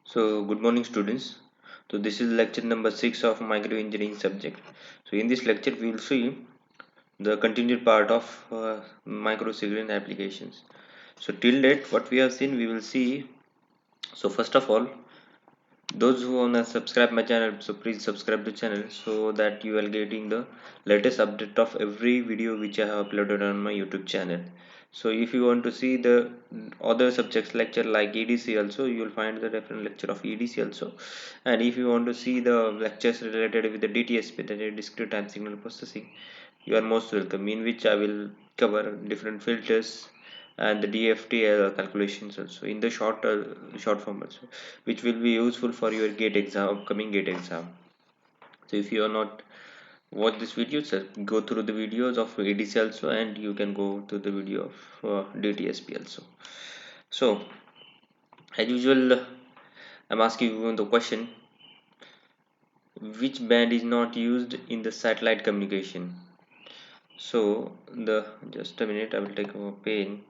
So, good morning, students. So, this is lecture number 6 of micro engineering subject. So, in this lecture, we will see the continued part of micro signal applications. So, till date, what we have seen, we will see. So, first of all, those who wanna subscribe my channel, so please subscribe the channel so that you are getting the latest update of every video which I have uploaded on my YouTube channel. So if you want to see the other subjects lecture like EDC also, you will find the different lecture of EDC also. And if you want to see the lectures related with the DTSP, that is discrete time signal processing, you are most welcome, in which I will cover different filters and the DFT calculations also in the short form also, which will be useful for your gate exam, upcoming gate exam. So if you are not watch this video, sir, go through the videos of ADC also, and you can go to the video of DTSP also. So as usual, I'm asking you the question: which band is not used in the satellite communication? So the just a minute, I will take a pen.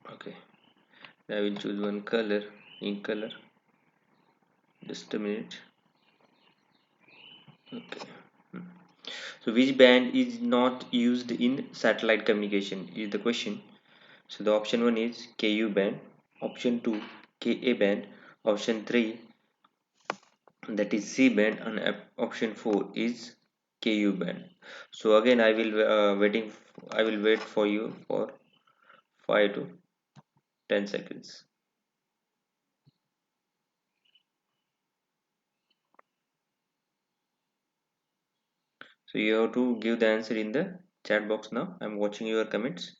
Okay, I will choose one color, ink color. Just a minute. Okay. So which band is not used in satellite communication is the question. So the option 1 is Ku band, option 2 Ka band, option 3 that is C band, and option 4 is Ku band. So again I will wait for you for 5 to 10 seconds. So you have to give the answer in the chat box now. I'm watching your comments.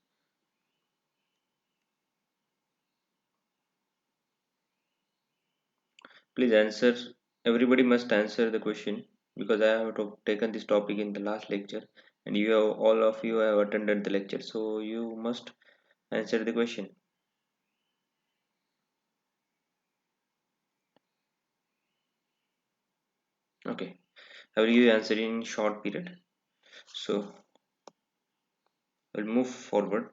Please answer. Everybody must answer the question because I have taken this topic in the last lecture, and you have all of you have attended the lecture, so you must answer the question. Okay, I will give you answer in short period. So we'll move forward.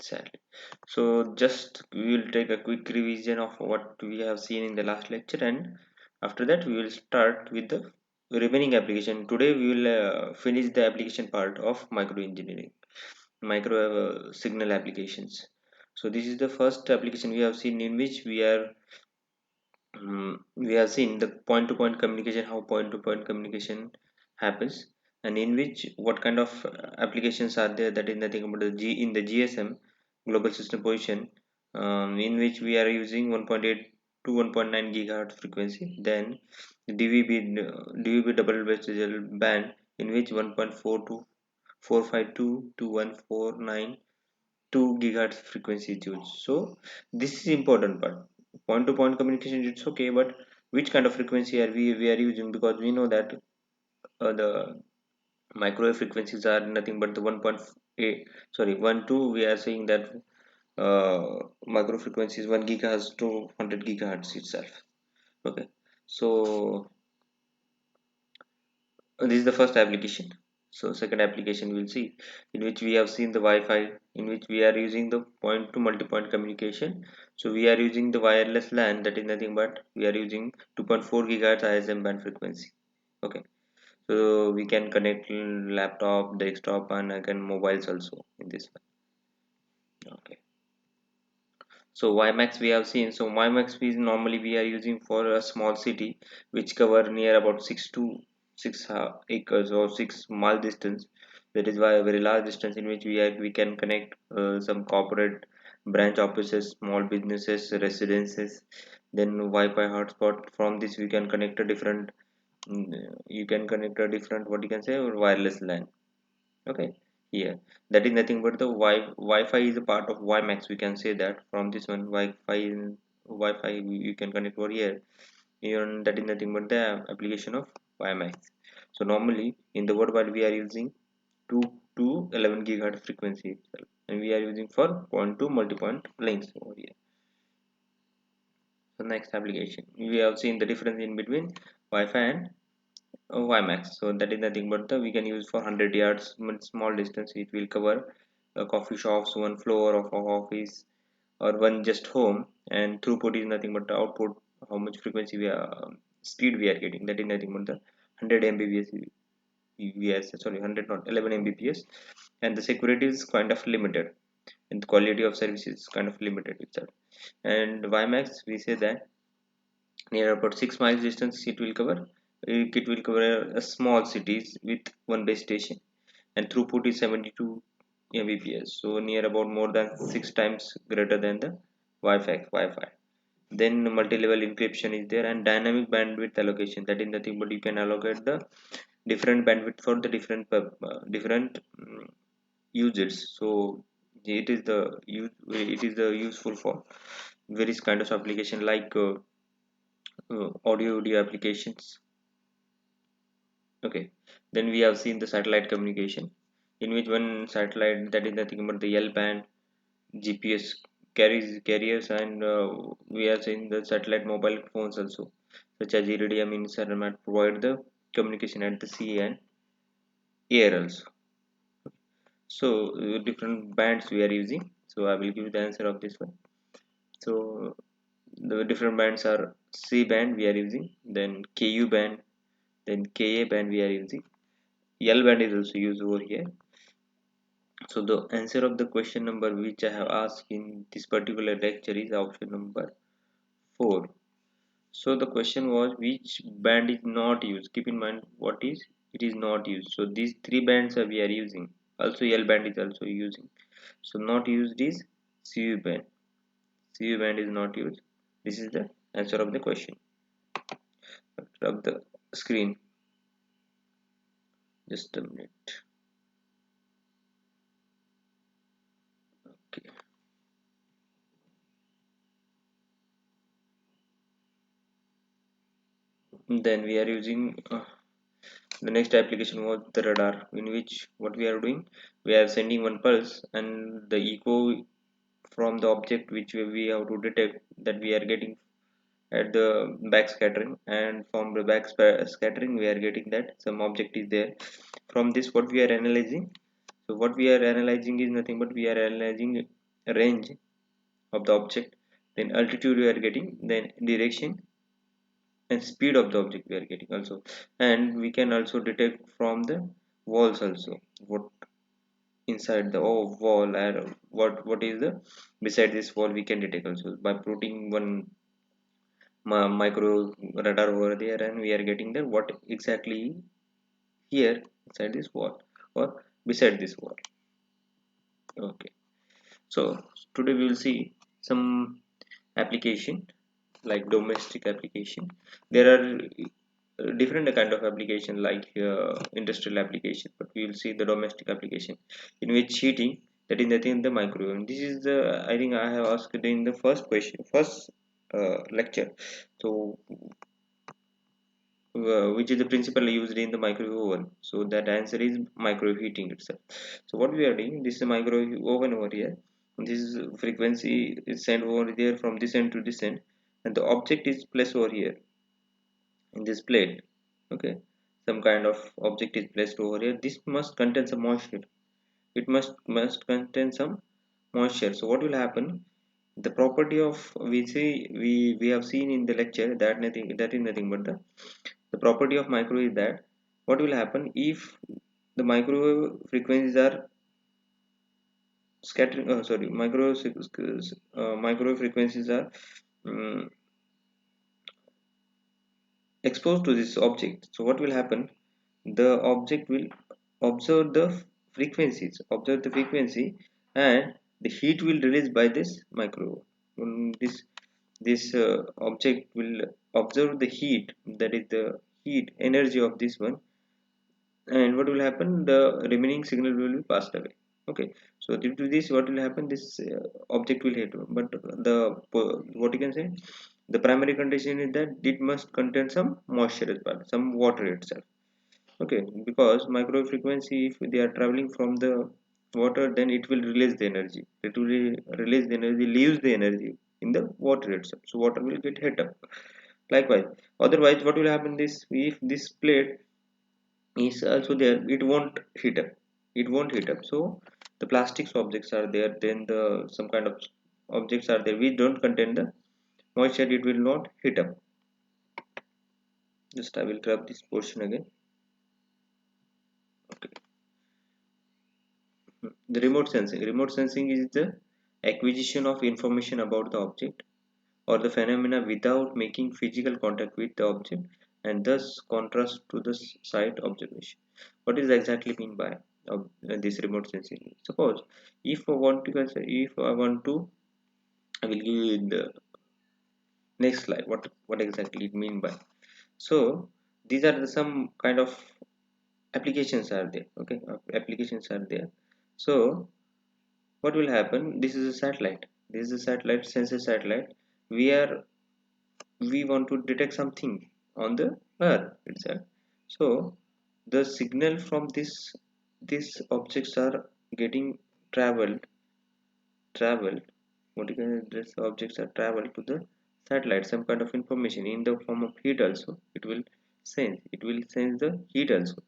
Sadly. So just we will take a quick revision of what we have seen in the last lecture, and after that we will start with the remaining application. Today we will finish the application part of micro engineering, micro signal applications. So this is the first application we have seen, in which we have seen the point to point communication, how point to point communication happens, and in which what kind of applications are there, that is nothing but the G in the GSM, global system position, in which we are using 1.8 to 1.9 gigahertz frequency. Then DVB double band in which 1.4 to 452 to 149 gigahertz frequency is used. So this is important part. Point to point communication, it's okay, but which kind of frequency are we are using? Because we know that the microwave frequencies are nothing but the 1.8, sorry, 1 2, we are saying that micro frequency is 1 gigahertz to 100 gigahertz itself. Okay, so this is the first application. So second application we'll see, in which we have seen the Wi-Fi, in which we are using the point to multi-point communication. So we are using the wireless LAN, that is nothing but we are using 2.4 gigahertz ISM band frequency. Okay, so we can connect laptop, desktop, and again mobiles also in this one. Okay, so WiMAX we have seen. So WiMAX is normally we are using for a small city which cover near about 6 acres or 6 mile distance. That is why a very large distance, in which we can connect some corporate branch offices, small businesses, residences. Then Wi-Fi hotspot. From this we can connect a different. You can connect a different, what you can say, wireless LAN. Okay, here that is nothing but the Wi-Fi is a part of WiMAX. We can say that from this one Wi-Fi you can connect over here. Even that is nothing but the application of WiMAX. So normally in the worldwide we are using 2 to 11 gigahertz frequency itself, and we are using for point to multi-point links over here. So next application, we have seen the difference in between Wi-Fi and WiMAX. So that is nothing but the we can use for 100 yards small distance. It will cover coffee shops, one floor of a office, or one just home, and throughput is nothing but the output, how much frequency we are speed we are getting, that is nothing but the 100 mbps we are, sorry, 100 not 11 mbps. And the security is kind of limited, and the quality of service is kind of limited itself. And WiMAX, we say that near about 6 miles distance it will cover a small cities with one base station, and throughput is 72 mbps, so near about more than 6 times greater than the wi-fi. Then multi-level encryption is there, and dynamic bandwidth allocation, that is nothing but you can allocate the different bandwidth for the different users. So it is the useful for various kind of application like audio audio applications. Okay, then we have seen the satellite communication, in which one satellite, that is nothing but the L band GPS carriers, and we have seen the satellite mobile phones also, such as Iridium, Inmarsat, provide the communication at the sea and air also. So different bands we are using. So I will give the answer of this one. So the different bands are C band we are using, then KU band, then KA band we are using. L band is also used over here. So the answer of the question number which I have asked in this particular lecture is option number 4. So the question was which band is not used. Keep in mind what is it is not used. So these three bands are we are using. Also L band is also using. So not used is CU band. CU band is not used. This is the answer of the question of the screen. Just a minute. Okay. Then we are using the next application was the radar, in which what we are doing, we are sending one pulse, and the echo from the object which we have to detect, that we are getting at the backscattering, and from the backscattering we are getting that some object is there. From this what we are analyzing, so what we are analyzing is nothing but we are analyzing range of the object, then altitude we are getting, then direction and speed of the object we are getting also. And we can also detect from the walls also, what inside the wall, and what is the beside this wall we can detect also by putting one micro radar over there, and we are getting the what exactly here inside this wall or beside this wall. Okay, so today we will see some application like domestic application. There are different kind of application like industrial application, but we will see the domestic application in which heating, that is nothing the microwave. And this is the, I think I have asked in the first lecture. So which is the principle used in the microwave oven, so that answer is microwave heating itself. So what we are doing, this is a microwave oven over here, this is frequency is sent over there from this end to this end, and the object is placed over here in this plate. Okay, some kind of object is placed over here. This must contain some moisture, it must contain some moisture. So what will happen, the property of, we have seen in the lecture that nothing, that is nothing but the property of microwave is that what will happen if the microwave frequencies are scattering, sorry, microwave frequencies are um, exposed to this object. So what will happen, the object will observe the frequency, and the heat will release by this microwave. This object will observe the heat, that is the heat energy of this one, and what will happen, the remaining signal will be passed away. Okay, so due to this what will happen, this object will hit, but the what you can say, the primary condition is that it must contain some moisture as well, some water itself. Okay, because microwave frequency, if they are traveling from the water, then it will release the energy, it will release the energy, leaves the energy in the water itself, so water will get heat up. Likewise, otherwise what will happen, this if this plate is also there, it won't heat up. So the plastics objects are there, then the some kind of objects are there which don't contain the moisture, it will not heat up. Just I will grab this portion again. Okay. The remote sensing. Remote sensing is the acquisition of information about the object or the phenomena without making physical contact with the object, and thus contrast to the site observation. What is exactly mean by this remote sensing? Suppose if I want to if I want to, I will give you the next slide. What exactly it mean by? So these are the some kind of applications are there. Okay, applications are there. So what will happen? This is a satellite. This is a satellite, sensor satellite. We are we want to detect something on the earth itself. So the signal from these objects are getting traveled what you can these objects are traveled to the satellite, some kind of information in the form of heat also. It will sense the heat also.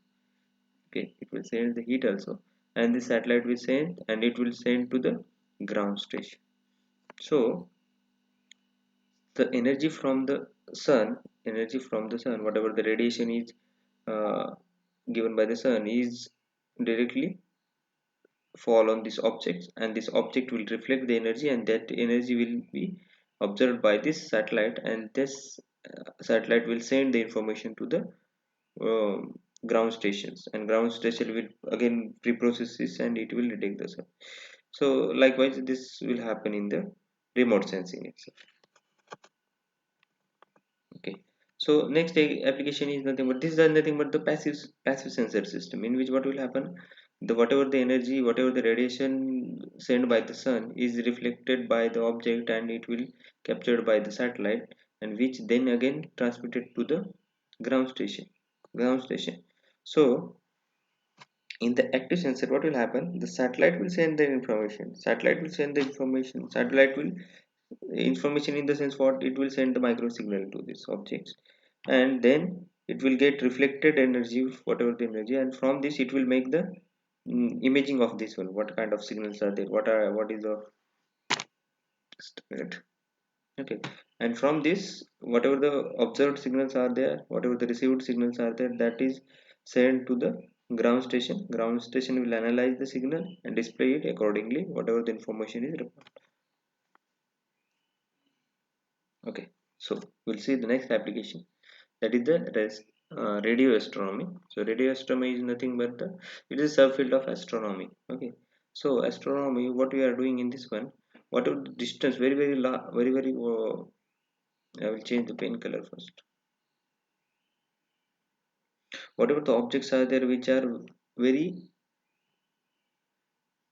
Okay, it will sense the heat also, and the satellite will send, and it will send to the ground station. So the energy from the sun, whatever the radiation is uh, given by the sun, is directly fall on these objects, and this object will reflect the energy, and that energy will be observed by this satellite, and this satellite will send the information to the ground stations, and ground station will again reprocess this, and it will detect the sun. So likewise this will happen in the remote sensing itself. Okay, so next application is nothing but this is nothing but the passive sensor system, in which what will happen, the whatever the energy, whatever the radiation sent by the sun is reflected by the object, and it will captured by the satellite, and which then again transmitted to the ground station. So in the active sensor, what will happen, the satellite will send the information, satellite will information, in the sense what it will send the micro signal to these objects, and then it will get reflected energy, whatever the energy, and from this it will make the imaging of this one, what kind of signals are there, what is the just a minute. Okay, and from this whatever the observed signals are there, whatever the received signals are there, that is sent to the ground station will analyze the signal and display it accordingly, whatever the information is required. Okay, so we'll see the next application, that is the radio astronomy. So radio astronomy is nothing but it is a subfield of astronomy. Okay, so astronomy, what we are doing in this one, whatever the distance, very I will change the pen color first. Whatever the objects are there which are very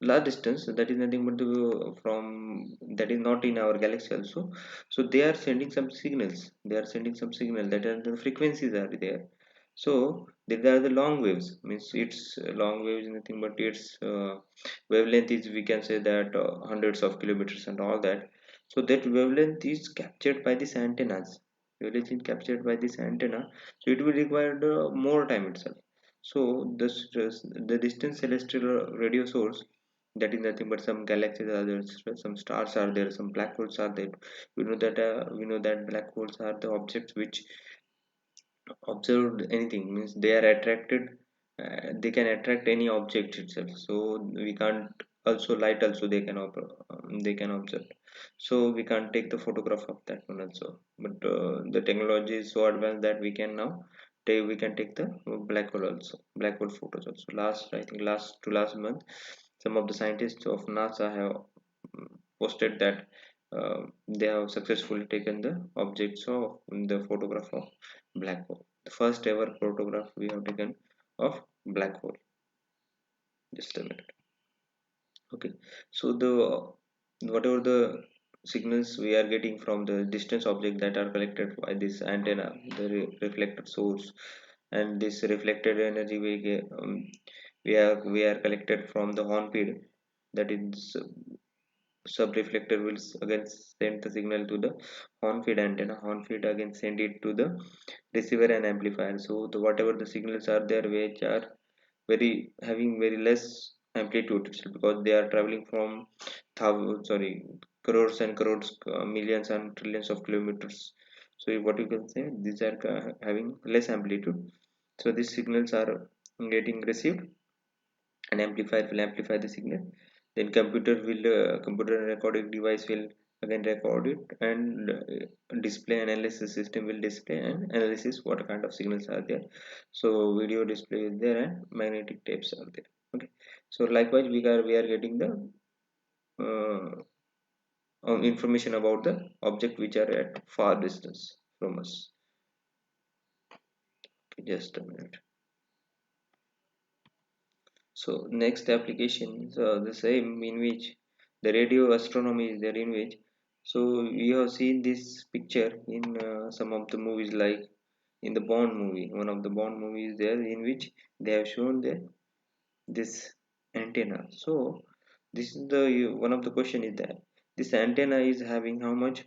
large distance, that is nothing but the from that is not in our galaxy also. So they are sending some signals, that are the frequencies are there. So there are the long waves, means its long waves is nothing but its wavelength is, we can say that hundreds of kilometers and all that. So that wavelength is captured by these antennas, wavelength is captured by this antenna, so it will require more time itself. So the distant celestial radio source, that is nothing but some galaxies are there, some stars are there, some black holes are there. We know that black holes are the objects which observed anything, means they are attracted, they can attract any object itself. So we can't, also light also they can observe. So we can't take the photograph of that one also, but the technology is so advanced that we can take the black hole photos also. I think last month, some of the scientists of NASA have posted that they have successfully taken the objects of the photograph of black hole, the first ever photograph we have taken of black hole. Just a minute. Okay, so the whatever the signals we are getting from the distance object that are collected by this antenna, the reflected source, and this reflected energy we are collected from the horn feed, that is sub-reflector will again send the signal to the horn feed antenna, horn feed again send it to the receiver and amplifier. So the whatever the signals are there which are very having very less amplitude, because they are traveling from sorry, crores and crores, millions and trillions of kilometers. So what you can say, these are having less amplitude. So these signals are getting received, an amplifier will amplify the signal, then computer recording device will again record it, and display analysis system will display and analysis what kind of signals are there. So video display is there and magnetic tapes are there. Okay, so likewise we are getting the uh, information about the object which are at far distance from us. Okay, just a minute. So next application is the same, in which the radio astronomy is there, in which, so we have seen this picture in some of the movies, like in the Bond movie, one of the Bond movies there, in which they have shown this antenna. So this is the one of the question is that this antenna is having how much,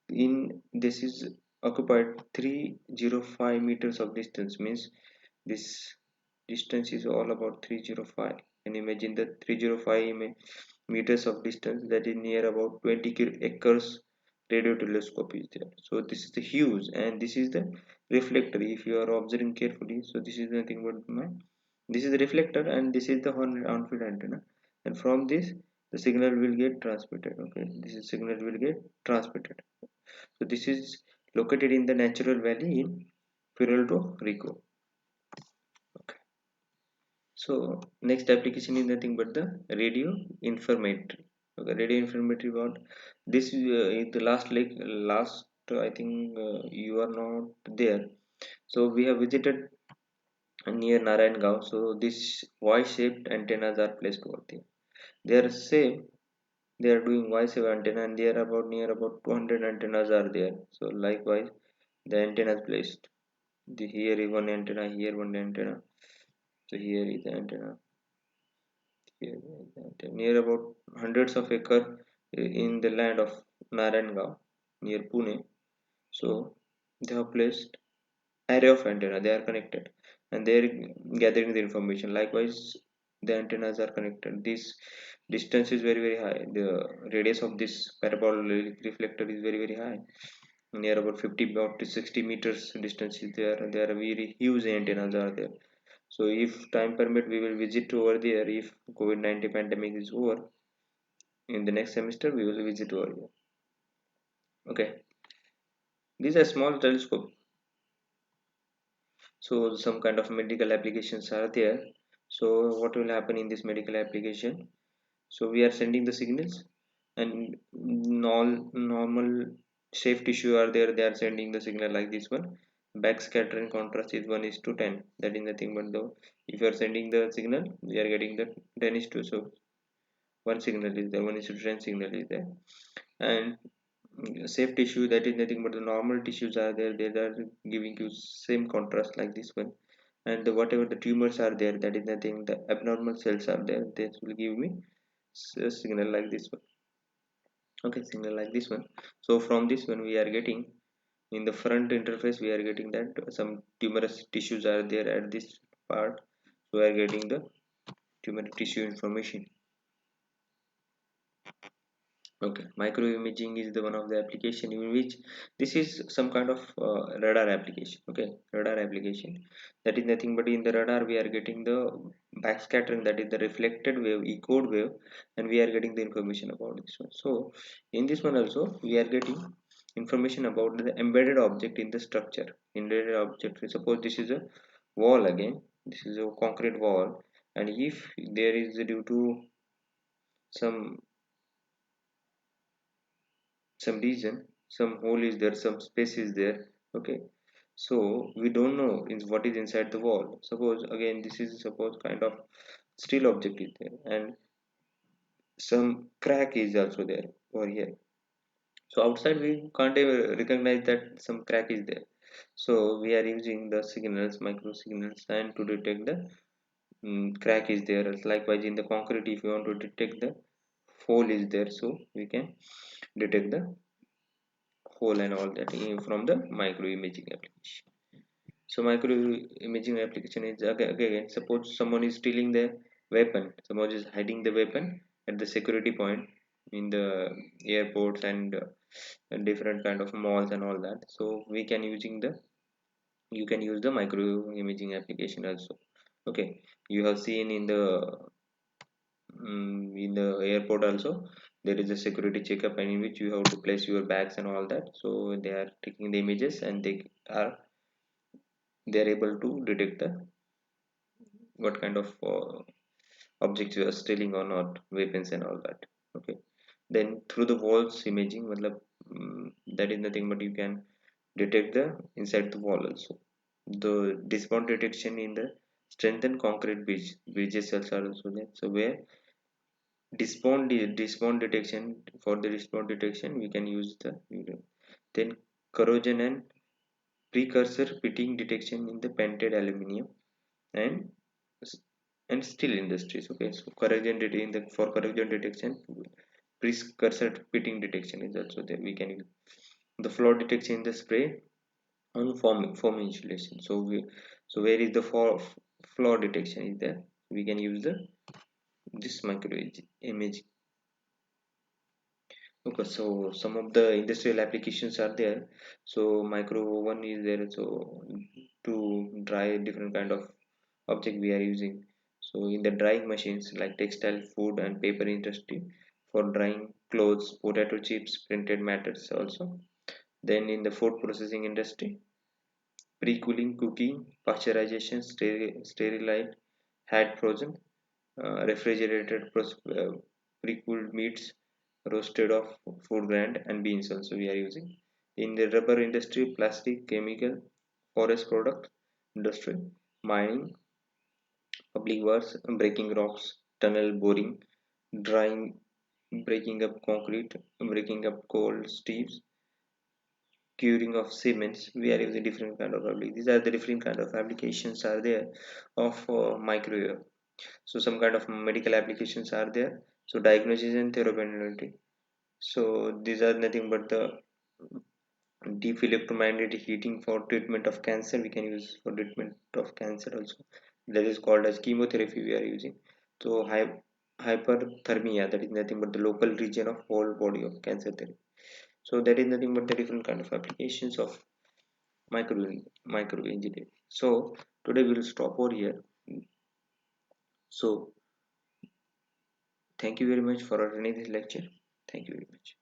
in this is occupied 305 meters of distance, means this distance is all about 305. And imagine the 305 meters of distance, that is near about 20 acres radio telescope is there. So this is the huge, and this is the reflector. If you are observing carefully, so this is nothing but this is the reflector, and this is the on-field antenna, and from this the signal will get transmitted. Okay, this is signal will get transmitted. So this is located in the Natural Valley in Puerto Rico. Okay. So next application is nothing but the radio informatory. Okay, radio informatory, what this is the last, like last I think you are not there. So we have visited near Narayangaon. So this Y-shaped antennas are placed over there. They are same. They are doing Y-shaped antenna, and there are about near about 200 antennas are there. So likewise, the antennas placed. Here is one antenna, here one antenna. So here is the antenna. Here is the antenna. Near about hundreds of acre in the land of Narayangaon near Pune. So they have placed array of antenna. They are connected, and they are gathering the information. Likewise, the antennas are connected. This distance is very high. The radius of this parabolic reflector is very high. Near about 50 up to 60 meters distance is there. There are very huge antennas are there. So if time permit, we will visit over there. If COVID-19 pandemic is over, in the next semester, we will visit over here. Okay, these are small telescope. So some kind of medical applications are there. So what will happen in this medical application? So we are sending the signals, and normal safe tissue are there. They are sending the signal like this one. Backscattering contrast is 1 is to 10. That is nothing but the, if you are sending the signal, we are getting the 10 is to, so one signal is there, 1 is to 10 signal is there. And safe tissue, that is nothing but the normal tissues are there. They are giving you same contrast like this one. And whatever the tumors are there, that is nothing, the abnormal cells are there, this will give me a signal like this one. Okay, signal like this one. So from this one we are getting, in the front interface we are getting that some tumorous tissues are there at this part. So we are getting the tumor tissue information. Okay, microimaging is the one of the application in which, this is some kind of radar application. Okay, radar application, that is nothing but in the radar we are getting the backscattering, that is the reflected wave, echoed wave, and we are getting the information about this one. So in this one also we are getting information about the embedded object in the structure. Embedded object, suppose this is a wall, again this is a concrete wall, and if there is due to some reason, some hole is there, some space is there. Okay, so we don't know what is inside the wall. Suppose again this is, suppose kind of steel object is there, and some crack is also there over here. So outside we can't even recognize that some crack is there. So we are using the signals, micro signals, and to detect the crack is there. Likewise in the concrete, if you want to detect the hole is there, so we can detect the hole and all that from the micro imaging application. So micro imaging application is again, suppose someone is stealing the weapon, someone is hiding the weapon at the security point. in the airports and different kind of malls and all that. So we can using the you can use the micro imaging application also. Okay, you have seen in the airport also there is a security checkup in which you have to place your bags and all that. So they are taking the images and are they are able to detect the what kind of objects you are stealing or not, weapons and all that. Okay, then through the walls imaging matlab, that is nothing but you can detect the inside the wall also. The dismount detection in the strengthened concrete bridges are also there. So where dismount detection, for the dismount detection we can use the then corrosion and precursor pitting detection in the painted aluminium and and steel industries. Okay, so corrosion detection, the for corrosion detection precursor pitting detection is also there. We can use the flow detection in the spray on foam insulation. So so where is the flow detection is there, we can use the this micro image. Okay, so some of the industrial applications are there. So micro oven is there. So to dry different kind of object we are using. So in the drying machines like textile, food, and paper industry for drying clothes, potato chips, printed matters also. Then in the food processing industry, pre-cooling, cooking, pasteurization, sterilized, had frozen, refrigerated, pre-cooled meats, roasted of food grain and beans also we are using. In the rubber industry, plastic, chemical, forest product industry, mining, public works, breaking rocks, tunnel boring, drying, breaking up concrete, breaking up coal, steves, curing of cements. We are using different kind of applications. These are the different kind of applications are there of microwave. So some kind of medical applications are there. So diagnosis and therapeutic. So these are nothing but the deep electromagnetic heating for treatment of cancer. We can use for treatment of cancer also. That is called as chemotherapy we are using. So hyperthermia, that is nothing but the local region of whole body of cancer therapy. So that is nothing but the different kind of applications of micro micro engineering. So today we will stop over here. So thank you very much for attending this lecture. Thank you very much.